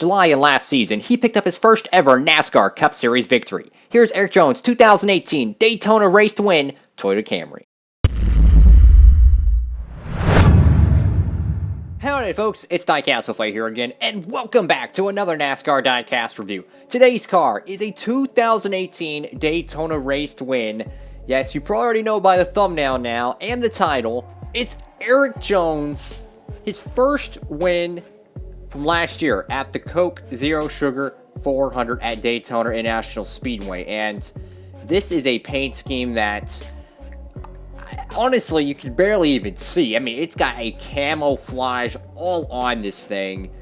July of last season, he picked up his first ever NASCAR Cup Series victory. Here's Erik Jones' 2018 Daytona race to win Toyota Camry. Howdy folks, it's Diecastbuffet here again, and welcome back to another NASCAR Diecast review. Today's car is a 2018 Daytona race to win. Yes, you probably already know by the thumbnail now and the title. It's Erik Jones, his first win from last year at the Coke Zero Sugar 400 at Daytona International Speedway. And this is a paint scheme that, honestly, you can barely even see. I mean, it's got a camouflage all on this thing.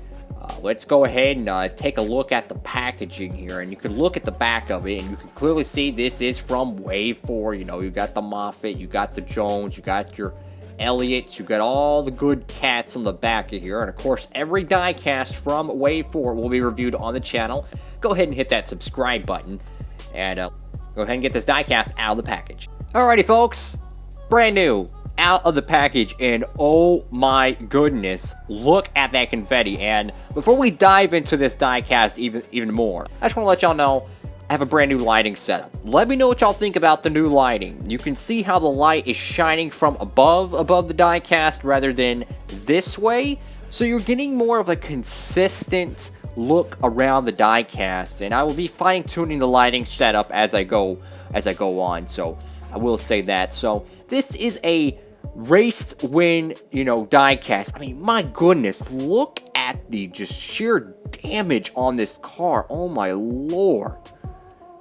Let's go ahead and take a look at the packaging here. And you can look at the back of it, and you can clearly see this is from Wave 4. You know, you got the Moffitt, you got the Jones, you got your Elliott's, you got all the good cats on the back of here. And, of course, every diecast from Wave 4 will be reviewed on the channel. Go ahead and hit that subscribe button. And go ahead and get this diecast out of the package. Alrighty, folks. Brand new, out of the package, and oh my goodness, look at that confetti. And before we dive into this diecast even more, I just want to let y'all know I have a brand new lighting setup. Let me know what y'all think about the new lighting. You can see how the light is shining from above the diecast rather than this way, so you're getting more of a consistent look around the diecast. And I will be fine-tuning the lighting setup as I go on, so I will say that. So this is a race win, diecast. I mean, my goodness, look at the just sheer damage on this car. Oh my lord.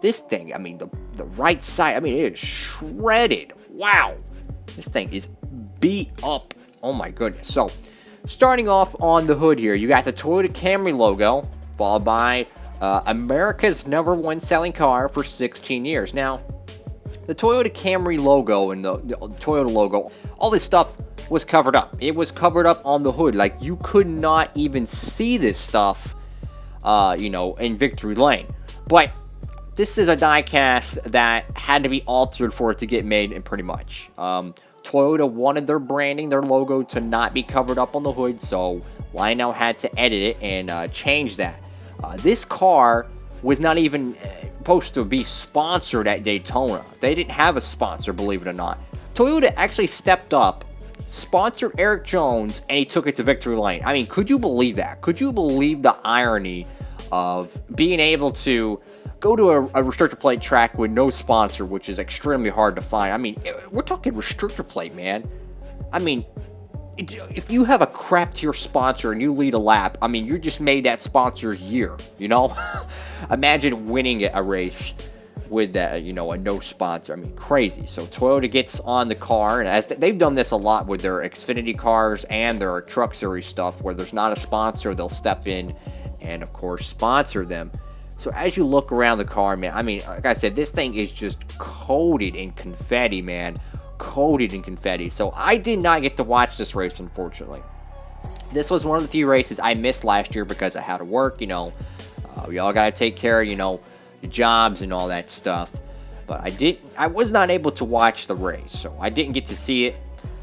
This thing, I mean, the right side, I mean, it is shredded. Wow. This thing is beat up. Oh my goodness. So, starting off on the hood here, you got the Toyota Camry logo, followed by America's #1 selling car for 16 years. Now, the Toyota Camry logo and the Toyota logo, all this stuff was covered up. It was covered up on the hood. Like, you could not even see this stuff, in Victory Lane. But this is a diecast that had to be altered for it to get made, and pretty much. Toyota wanted their branding, their logo, to not be covered up on the hood, so Lionel had to edit it and change that. This car was not even supposed to be sponsored at Daytona. They didn't have a sponsor, believe it or not. Toyota actually stepped up, sponsored Erik Jones, and he took it to Victory Lane. I mean, could you believe that? Could you believe the irony of being able to go to a restrictor plate track with no sponsor, which is extremely hard to find? I mean, we're talking restrictor plate, man. I mean, if you have a crap tier sponsor and you lead a lap, I mean, you just made that sponsor's year, Imagine winning a race with that, a no sponsor. I mean, crazy. So Toyota gets on the car, and as they've done this a lot with their Xfinity cars and their Truck Series stuff, where there's not a sponsor, they'll step in and, of course, sponsor them. So as you look around the car, man, I mean, like I said, this thing is just coated in confetti, man. Coated in confetti. So I did not get to watch this race, unfortunately. This was one of the few races I missed last year because I had to work, we all got to take care of, the jobs and all that stuff. But I was not able to watch the race, so I didn't get to see it.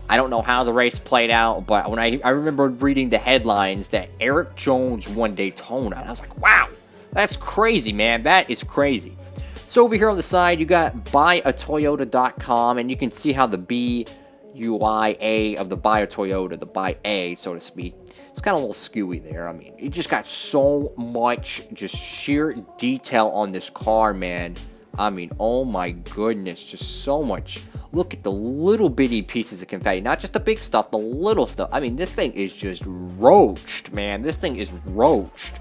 I don't know how the race played out, but when I remember reading the headlines that Erik Jones won Daytona, and I was like, wow, that's crazy, man. That is crazy. So over here on the side, you got buyatoyota.com, and you can see how the B-U-I-A of the Buy a Toyota, the Buy A, so to speak, it's kind of a little skewy there. I mean, it just got so much just sheer detail on this car, man. I mean, oh my goodness, just so much. Look at the little bitty pieces of confetti, not just the big stuff, the little stuff. I mean, this thing is just roached, man. This thing is roached.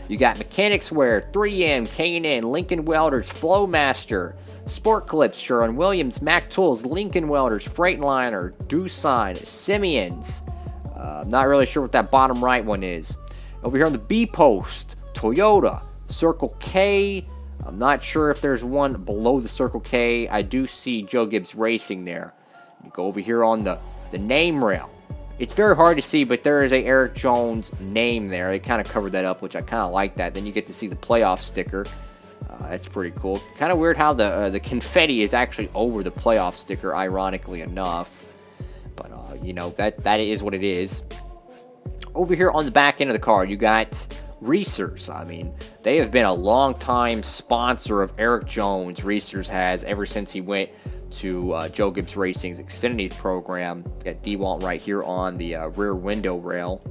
You got Mechanics Wear, 3M, K&N, Lincoln Welders, Flowmaster, Sport Clips, Sherwin-Williams, Mac Tools, Lincoln Welders, Freightliner, Doosan, Simeon's. I'm not really sure what that bottom right one is. Over here on the B post, Toyota, Circle K. I'm not sure if there's one below the Circle K. I do see Joe Gibbs Racing there. You go over here on the name rail. It's very hard to see, but there is a Erik Jones name there. They kind of covered that up, which I kind of like that. Then you get to see the playoff sticker. That's pretty cool. Kind of weird how the confetti is actually over the playoff sticker, ironically enough. But, that is what it is. Over here on the back end of the car, you got Racers. I mean, they have been a long-time sponsor of Erik Jones. Racers has ever since he went to Joe Gibbs Racing's Xfinity program. Got DeWalt right here on the rear window rail.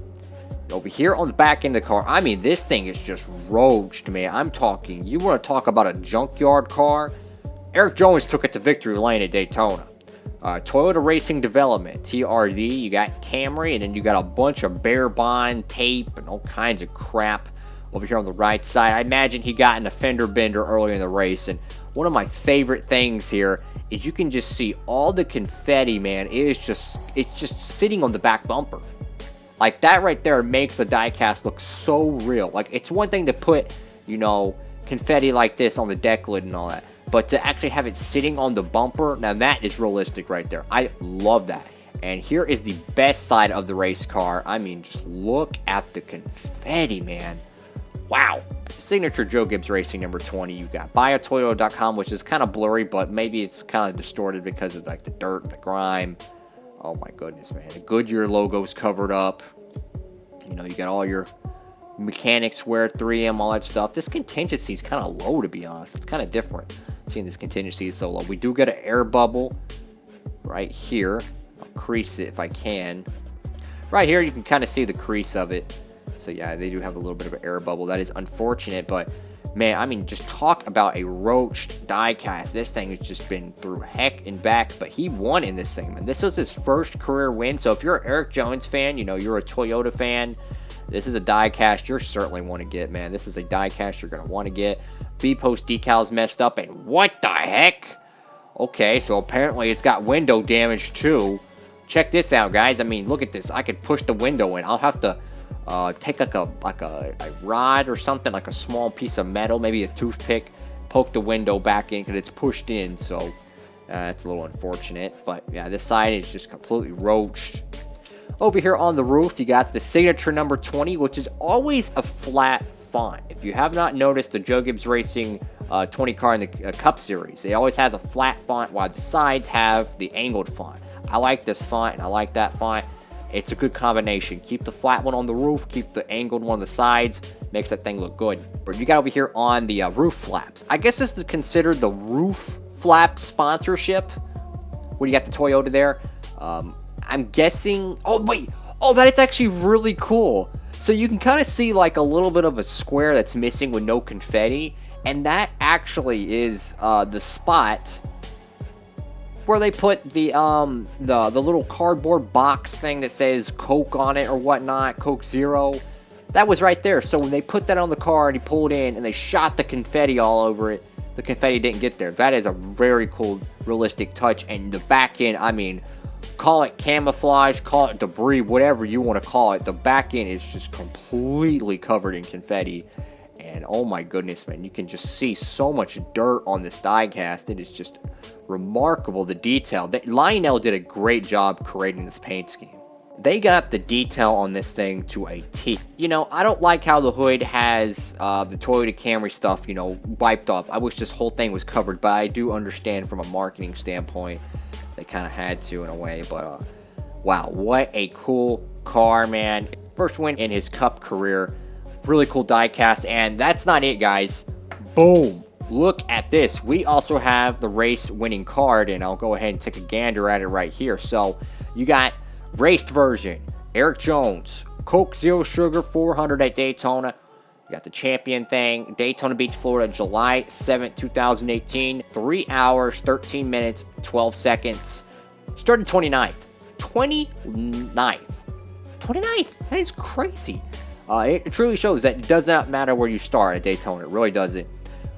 Over here on the back end of the car, I mean, this thing is just roached, man. I'm talking, you want to talk about a junkyard car? Erik Jones took it to victory lane at Daytona. Toyota Racing Development, TRD, you got CAMRY, and then you got a bunch of bare bond tape and all kinds of crap over here on the right side. I imagine he got in a fender bender earlier in the race, and one of my favorite things here is you can just see all the confetti, man. It's just sitting on the back bumper. Like, that right there makes a diecast look so real. Like, it's one thing to put, you know, confetti like this on the deck lid and all that, but to actually have it sitting on the bumper, now that is realistic right there. I love that. And here is the best side of the race car. I mean, just look at the confetti, man. Wow. Signature Joe Gibbs Racing number 20. You got buyatoyota.com, which is kind of blurry, but maybe it's kind of distorted because of like the dirt and the grime. Oh my goodness, man. The Goodyear logo's covered up. You know, you got all your mechanics wear, 3M, all that stuff. This contingency is kind of low, to be honest. It's kind of different. Seeing this contingency is so low. We do get an air bubble right here. I'll crease it if I can. Right here, you can kind of see the crease of it. So yeah, they do have a little bit of an air bubble. That is unfortunate, but man, I mean, just talk about a roached diecast. This thing has just been through heck and back, but he won in this thing, man. This was his first career win. So if you're an Erik Jones fan, you know, you're a Toyota fan, this is a diecast you're certainly want to get, man. This is a diecast you're going to want to get. B-post decals messed up, and what the heck? Okay, so apparently it's got window damage too. Check this out, guys. I mean, look at this. I could push the window in. I'll have to take like a rod or something, like a small piece of metal, maybe a toothpick, poke the window back in because it's pushed in. So it's a little unfortunate. But yeah, this side is just completely roached. Over here on the roof, you got the signature number 20, which is always a flat font. If you have not noticed the Joe Gibbs Racing 20 car in the Cup Series, it always has a flat font while the sides have the angled font. I like this font and I like that font. It's a good combination. Keep the flat one on the roof, keep the angled one on the sides. Makes that thing look good. But you got over here on the roof flaps. I guess this is considered the roof flap sponsorship. What do you got, the Toyota there? I'm guessing... Oh, wait. Oh, that's actually really cool. So you can kind of see like a little bit of a square that's missing with no confetti. And that actually is the spot where they put the little cardboard box thing that says Coke on it or whatnot, Coke Zero. That was right there. So when they put that on the car and he pulled in and they shot the confetti all over it, the confetti didn't get there. That is a very cool, realistic touch. And the back end, I mean, call it camouflage, call it debris, whatever you want to call it. The back end is just completely covered in confetti. And oh my goodness, man, you can just see so much dirt on this diecast. It is just remarkable, the detail. Lionel did a great job creating this paint scheme. They got the detail on this thing to a T. You know, I don't like how the hood has the Toyota Camry stuff, you know, wiped off. I wish this whole thing was covered, but I do understand from a marketing standpoint, they kind of had to in a way. But wow, what a cool car, man. First win in his Cup career. Really cool diecast. And that's not it, guys. Boom. Look at this. We also have the race winning card, and I'll go ahead and take a gander at it right here. So you got raced version, Erik Jones, Coke Zero Sugar 400 at Daytona. You got the champion thing, Daytona Beach, Florida, July 7th, 2018. 3 hours, 13 minutes, 12 seconds. Started 29th. 29th. 29th. That is crazy. It truly shows that it does not matter where you start at Daytona. It really doesn't.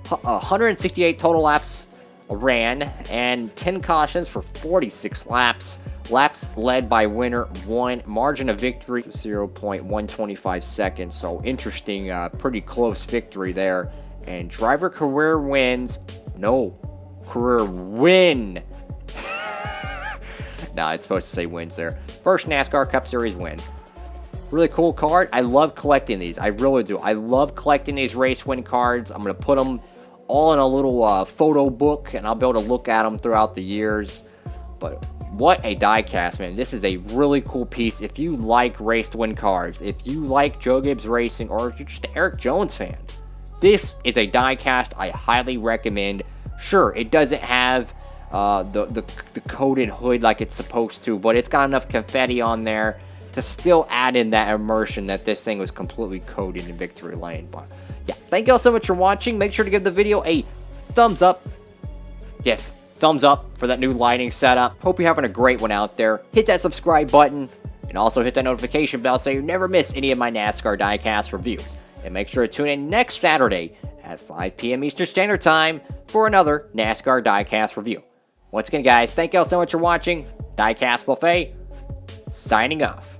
168 total laps ran and 10 cautions for 46 laps. Laps led by winner 1. Margin of victory 0.125 seconds. So interesting, pretty close victory there. And driver career wins. No, career win. Nah, it's supposed to say wins there. First NASCAR Cup Series win. Really cool card. I love collecting these. I really do. I love collecting these race win cards. I'm going to put them all in a little photo book, and I'll be able to look at them throughout the years. But what a diecast, man. This is a really cool piece. If you like race to win cars, if you like Joe Gibbs Racing, or if you're just an Erik Jones fan, this is a diecast I highly recommend. Sure, it doesn't have the coated hood like it's supposed to, but it's got enough confetti on there to still add in that immersion that this thing was completely coated in victory lane. But yeah, thank you all so much for watching. Make sure to give the video a thumbs up. Yes, thumbs up for that new lighting setup. Hope you're having a great one out there. Hit that subscribe button and also hit that notification bell so you never miss any of my NASCAR diecast reviews. And make sure to tune in next Saturday at 5 p.m. Eastern Standard Time for another NASCAR diecast review. Once again, guys, thank you all so much for watching. Diecastbuffet, signing off.